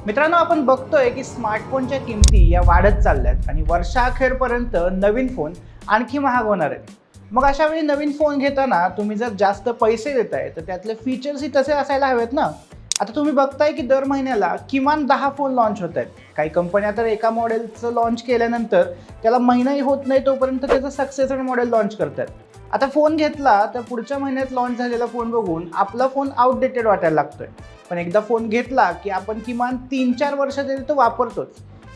मित्रांनो, आपण बघतोय की स्मार्टफोनच्या किमती या वाढत चालल्यात आणि वर्षाअखेरपर्यंत नवीन फोन आणखी महाग होणार आहेत. मग अशा वेळी नवीन फोन घेताना तुम्ही जर जास्त पैसे देताय तर त्यातले फीचर्सही तसे असायला हवेत ना. आता तुम्ही बघताय की दर महिन्याला किमान 10 फोन लॉन्च होत आहेत. काही कंपन्या तर एका मॉडेलचं लॉन्च केल्यानंतर त्याला महिनाही होत नाही तोपर्यंत त्याचं सक्सेसर मॉडेल लॉन्च करतात. आता फोन घेतला तर पुढच्या महिन्यात लॉन्च झालेला फोन बघून आपला फोन आउटडेटेड वाटायला लागतोय. पण एकदा फोन घेतला की आपण किमान 3-4 वर्ष तरी तो वापरतोच.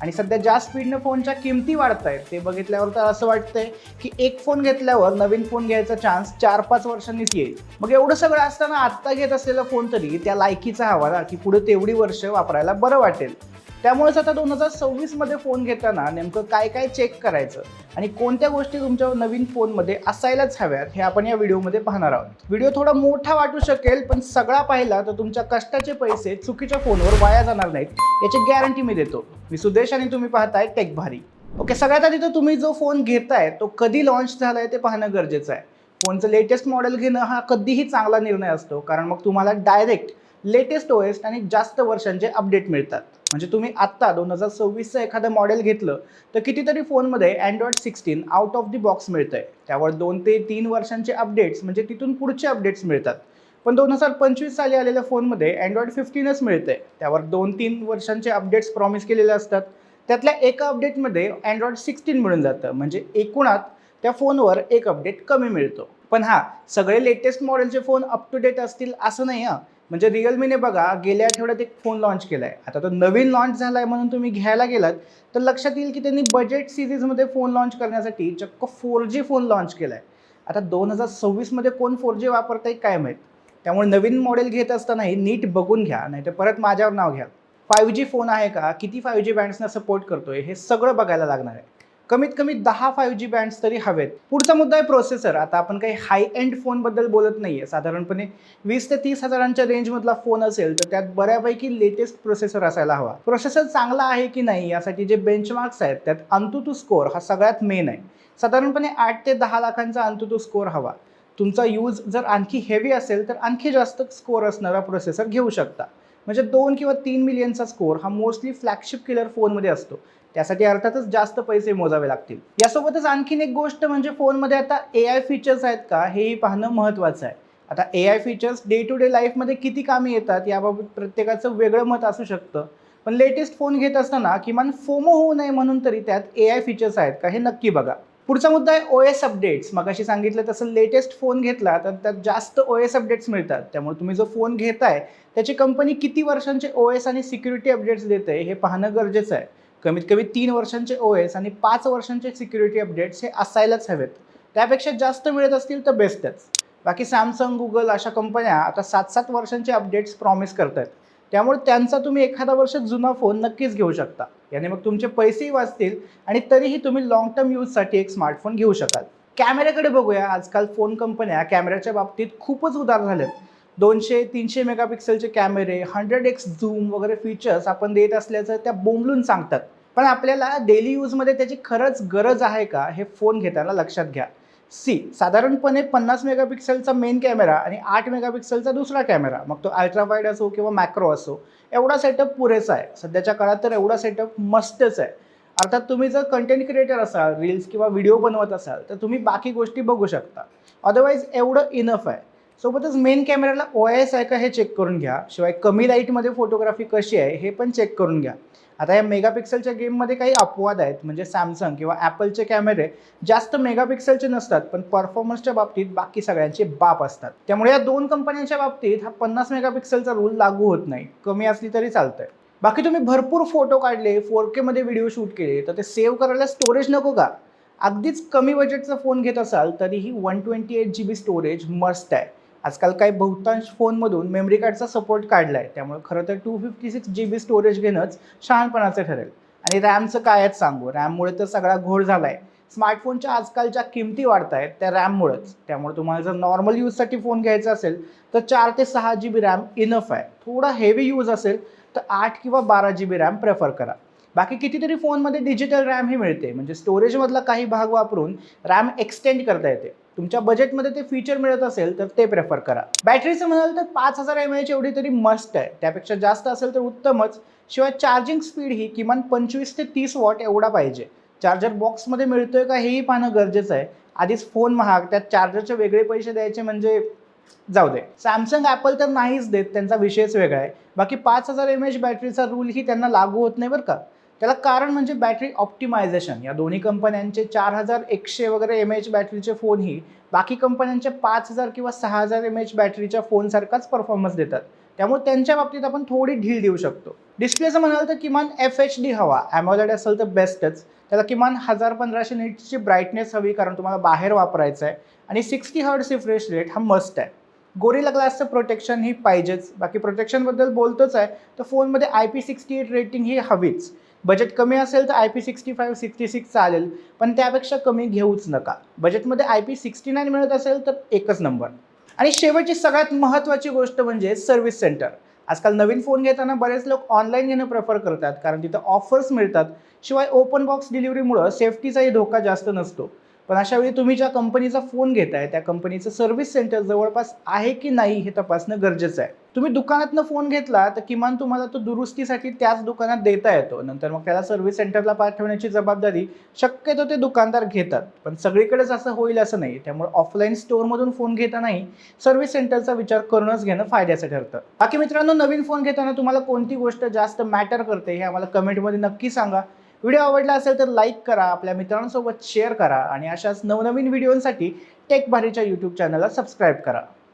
आणि सध्या ज्या स्पीडनं फोनच्या किमती वाढत आहेत ते बघितल्यावर तर असं वाटतंय की एक फोन घेतल्यावर नवीन फोन घ्यायचा चान्स 4-5 वर्षांनीच येईल. मग एवढं सगळं असताना आत्ता घेत असलेला फोन तरी त्या लायकीचा हवा ना, की पुढे तेवढी वर्ष वापरायला बरं वाटेल. त्यामुळेच आता 2026मध्ये फोन घेताना नेमकं काय काय चेक करायचं आणि कोणत्या गोष्टी तुमच्या नवीन फोनमध्ये असायलाच हव्यात हे आपण या व्हिडिओमध्ये पाहणार आहोत. व्हिडिओ थोडा मोठा वाटू शकेल, पण सगळा पाहिला तर तुमच्या कष्टाचे पैसे चुकीच्या फोनवर वाया जाणार नाहीत याची गॅरंटी मी देतो. मी सुदेश आणि तुम्ही पाहताय टेक भारी. ओके, सगळ्यात आधी तर तुम्ही जो फोन घेताय तो कधी लॉन्च झालाय ते पाहणं गरजेचं आहे. फोनचं लेटेस्ट मॉडेल घेणं हा कधीही चांगला निर्णय असतो, कारण मग तुम्हाला डायरेक्ट लेटेस्ट ओएस आणि जास्त वर्षांचे अपडेट मिळतात. म्हणजे तुम्ही आत्ता 2026चं एखादं मॉडेल घेतलं तर कितीतरी फोनमध्ये Android 16 out of the box मिळतंय. त्यावर 2 ते 3 वर्षांचे अपडेट्स म्हणजे तिथून पुढचे अपडेट्स मिळतात. पण 2025 साली आलेल्या फोनमध्ये Android 15च मिळतंय. त्यावर 2-3 वर्षांचे अपडेट्स प्रॉमिस केलेले असतात. त्यातल्या एका अपडेटमध्ये Android 16 मिळून जातं. म्हणजे एकूणात त्या फोनवर एक अपडेट कमी मिळतो. पण हां, सगळे लेटेस्ट मॉडेलचे फोन अप टू डेट असतील असं नाही हां. म्हणजे रिअलमीने बघा गेल्या आठवड्यात एक फोन लॉन्च केलाय. आता तो नवीन लॉन्च झालाय म्हणून तुम्ही घ्यायला गेलात तर लक्षात येईल की त्यांनी बजेट सिरीजमध्ये फोन लॉन्च करण्यासाठी चक्क 4G फोन लॉन्च केलाय. आता 2026मध्ये कोण 4G वापरताय काय माहीत. त्यामुळे नवीन मॉडेल घेत असतानाही नीट बघून घ्या, नाही तर परत माझ्यावर नाव घ्या. 5G फोन आहे का, किती 5G बँड्सना सपोर्ट करतोय हे सगळं बघायला लागणार आहे. कमीत कमी 10 5G बँड्स तरी हवेत. पुढचा मुद्दा आहे प्रोसेसर. आता आपण काही हाय एंड फोनबद्दल बोलत नाहीये. साधारणपणे 20 ते 30 हजारांच्या रेंजमधला फोन असेल तर त्यात बऱ्यापैकी लेटेस्ट प्रोसेसर असायला हवा. प्रोसेसर चांगला आहे की नाही यासाठी जे बेंचमार्क्स आहेत त्यात अंतुतू स्कोअर हा सगळ्यात मेन आहे. साधारणपणे 8 ते 10 लाखांचा अंतुतू स्कोअर हवा. तुमचा यूज जर आणखी हेवी असेल तर आणखी जास्त स्कोअर असणारा प्रोसेसर घेऊ शकता. म्हणजे 2 किंवा 3 मिलियनचा स्कोअर हा मोस्टली फ्लॅगशिप किलर फोनमध्ये असतो. त्यासाठी अर्थातच जास्त पैसे मोजावे लागतील. यासोबतच आणखीन एक गोष्ट म्हणजे फोनमध्ये आता AI फीचर्स आहेत का हेही पाहणं महत्त्वाचं आहे. आता AI features day to day लाईफमध्ये किती कामी येतात याबाबत प्रत्येकाचं वेगळं मत असू शकतं. पण लेटेस्ट फोन घेत असताना किमान फोमो होऊ नये म्हणून तरी त्यात AI फीचर्स आहेत का हे नक्की बघा. पुढचा मुद्दा आहे OS अपडेट्स. मगाशी सांगितलं तसं लेटेस्ट फोन घेतला तर त्यात जास्त OS अपडेट्स मिळतात. त्यामुळे तुम्ही जो फोन घेताय त्याची कंपनी किती वर्षांचे OS आणि सिक्युरिटी अपडेट्स देते हे पाहणं गरजेचं आहे. कमीत कमी 3 वर्षांचे OS आणि 5 वर्षांचे सिक्युरिटी अपडेट्स हे असायलाच हवेत. त्यापेक्षा जास्त मिळत असतील तर बेस्टच. बाकी सॅमसंग, गुगल अशा कंपन्या आता 7-7 वर्षांचे अपडेट्स प्रॉमिस करतात. त्यामुळे त्यांचा तुम्ही एखादा वर्ष जुना फोन नक्कीच घेऊ शकता. याने मग तुमचे पैसेही वाचतील आणि तरीही तुम्ही लॉंग टर्म यूजसाठी एक स्मार्टफोन घेऊ शकाल. कॅमेऱ्याकडे बघूया. आजकाल फोन कंपन्या कॅमेऱ्याच्या बाबतीत खूपच उदार झाल्यात. 200-300 मेगापिक्सेलचे कॅमेरे, 100x झूम वगैरे फीचर्स आपण देत असल्याचं त्या बोंबलून सांगतात. पण आपल्याला डेली यूजमध्ये त्याची खरंच गरज आहे का हे फोन घेताना लक्षात घ्या. साधारणपणे 50 मेगापिक्सेलचा मेन कॅमेरा आणि 8 मेगापिक्सेलचा दुसरा कॅमेरा, मग तो अल्ट्रा वाईड असो किंवा मॅक्रो असो, एवढा सेटअप पुरेसा आहे. सध्याच्या काळात तर एवढा सेटअप मस्तच आहे. अर्थात तुम्ही जर कंटेंट क्रिएटर असाल, रील्स किंवा व्हिडिओ बनवत असाल तर तुम्ही बाकी गोष्टी बघू शकता. अदरवाईज एवढं इनफ आहे. सोबतच मेन कॅमेऱ्याला OIS आहे का हे चेक करून घ्या. शिवाय कमी लाईटमध्ये फोटोग्राफी कशी आहे हे पण चेक करून घ्या. आता या मेगापिक्सेलच्या गेममध्ये काही अपवाद आहेत. म्हणजे सॅमसंग किंवा ॲपलचे कॅमेरे जास्त मेगापिक्सेलचे नसतात, पण परफॉर्मन्सच्या बाबतीत बाकी सगळ्यांचे बाप असतात. त्यामुळे या दोन कंपन्यांच्या बाबतीत हा 50 मेगापिक्सेलचा रूल लागू होत नाही. कमी असली तरी चालतंय. बाकी तुम्ही भरपूर फोटो काढले, 4K मध्ये व्हिडिओ शूट केले तर ते सेव्ह करायला स्टोरेज नको का? अगदीच कमी बजेटचा फोन घेत असाल तरीही 128GB स्टोरेज मस्ट आहे. आजकाल काही बहुतांश फोनमधून मेमरी कार्डचा सपोर्ट काढला आहे. त्यामुळे खरं तर 256GB स्टोरेज घेणंच शहाणपणाचं ठरेल. आणि रॅमचं कायच सांगू, रॅममुळे तर सगळा घोळ झाला आहे. स्मार्टफोनच्या आजकालच्या किमती वाढत आहेत त्या रॅममुळेच. त्यामुळे तुम्हाला जर नॉर्मल यूजसाठी फोन घ्यायचा असेल तर 4 ते 6GB रॅम इनफ आहे. थोडा हेवी यूज असेल तर 8 किंवा 12GB रॅम प्रेफर करा. बाकी कितीतरी फोनमध्ये डिजिटल रॅमही मिळते. म्हणजे स्टोरेजमधला काही भाग वापरून रॅम एक्सटेंड करता येते. तुमच्या बजेटमध्ये ते फीचर मिळत असेल तर ते प्रेफर करा. बॅटरीचं म्हणाल तर 5000 mAh एवढी तरी मस्ट आहे. त्यापेक्षा जास्त असेल तर उत्तमच. शिवाय चार्जिंग स्पीड ही किमान 25 ते 30 वॉट एवढा पाहिजे. चार्जर बॉक्समध्ये मिळतोय का हेही पाहणं गरजेचं आहे. आधीच फोन महाग, त्यात चार्जरचे वेगळे पैसे द्यायचे म्हणजे जाऊ दे. सॅमसंग, ॲपल तर नाहीच देत, त्यांचा विषयच वेगळा आहे. बाकी 5000 mAh बॅटरीचा रूलही त्यांना लागू होत नाही बरं का. त्याला कारण म्हणजे बॅटरी ऑप्टिमायझेशन. या दोन्ही कंपन्यांचे 4100 वगैरे mAh बॅटरीचे फोनही बाकी कंपन्यांच्या 5000 किंवा 6000 mAh बॅटरीच्या फोनसारखाच परफॉर्मन्स देतात. त्यामुळे त्यांच्या बाबतीत आपण थोडी ढील देऊ शकतो. डिस्प्लेचं म्हणाल तर किमान FHD हवा. AMOLED असेल तर बेस्टच. त्याला किमान 1500 निट्सची ब्राईटनेस हवी, कारण तुम्हाला बाहेर वापरायचं आहे. आणि 60 हर्ट्झ रिफ्रेश रेट हा मस्ट आहे. गोरिला ग्लासचं प्रोटेक्शन ही पाहिजेच. बाकी प्रोटेक्शनबद्दल बोलतोच आहे, तर फोनमध्ये IP68 रेटिंग ही हवीच. बजेट कमी असेल तर IP65-66 चालेल, पण त्यापेक्षा कमी घेऊच नका. बजेटमध्ये IP69 मिळत असेल तर एकच नंबर. आणि शेवटची सगळ्यात महत्त्वाची गोष्ट म्हणजे सर्व्हिस सेंटर. आजकाल नवीन फोन घेताना बरेच लोक ऑनलाईन घेणं प्रेफर करतात, कारण तिथं ऑफर्स मिळतात. शिवाय ओपन बॉक्स डिलिव्हरीमुळं सेफ्टीचाही धोका जास्त नसतो. पण अशावेळी तुम्ही ज्या कंपनीचा फोन घेताय त्या कंपनीचं सर्व्हिस सेंटर जवळपास आहे की नाही हे तपासणं गरजेचं आहे. तुम्ही दुकानातनं फोन घेतला तर किमान तुम्हाला तो दुरुस्तीसाठी त्याच दुकानात देता येतो. नंतर मग त्याला सर्व्हिस सेंटरला पाठवण्याची जबाबदारी शक्यतो ते दुकानदार घेतात. पण सगळीकडेच असं होईल असं नाही. त्यामुळे ऑफलाईन स्टोअरमधून फोन घेतानाही सर्व्हिस सेंटरचा विचार करूनच घेणं फायद्याचं ठरतं. बाकी मित्रांनो, नवीन फोन घेताना तुम्हाला कोणती गोष्ट जास्त मॅटर करते हे आम्हाला कमेंटमध्ये नक्की सांगा. व्हिडिओ आवडला असेल तर लाईक करा, आपल्या मित्रांसोबत शेअर करा आणि अशाच नवनवीन व्हिडिओसाठी टेक भारीच्या यूट्यूब चॅनलला सबस्क्राईब करा.